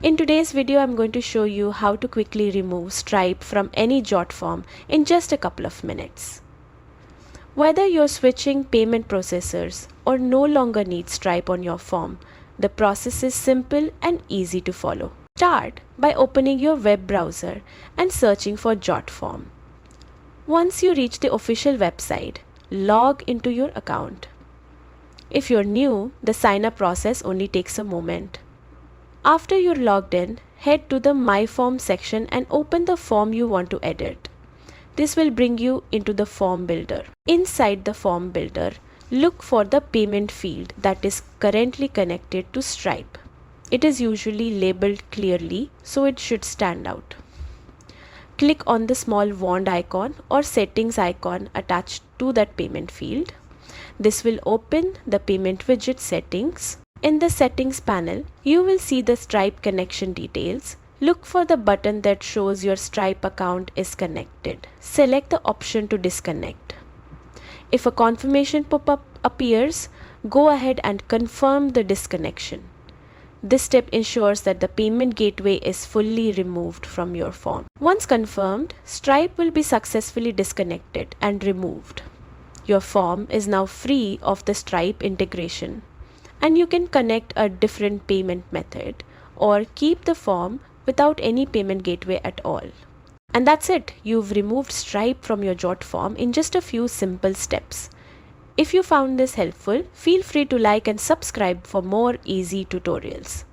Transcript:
In today's video, I'm going to show you how to quickly remove Stripe from any Jotform in just a couple of minutes. Whether you're switching payment processors or no longer need Stripe on your form, the process is simple and easy to follow. Start by opening your web browser and searching for Jotform. Once you reach the official website, log into your account. If you're new, the sign-up process only takes a moment. After you're logged in, head to the My Form section and open the form you want to edit. This will bring you into the form builder. Inside the form builder, look for the payment field that is currently connected to Stripe. It is usually labeled clearly, so it should stand out. Click on the small wand icon or settings icon attached to that payment field. This will open the payment widget settings. In the settings panel, you will see the Stripe connection details. Look for the button that shows your Stripe account is connected. Select the option to disconnect. If a confirmation pop-up appears, go ahead and confirm the disconnection. This step ensures that the payment gateway is fully removed from your form. Once confirmed, Stripe will be successfully disconnected and removed. Your form is now free of the Stripe integration, and you can connect a different payment method or keep the form without any payment gateway at all. And that's it. You've removed Stripe from your Jotform in just a few simple steps. If you found this helpful, feel free to like and subscribe for more easy tutorials.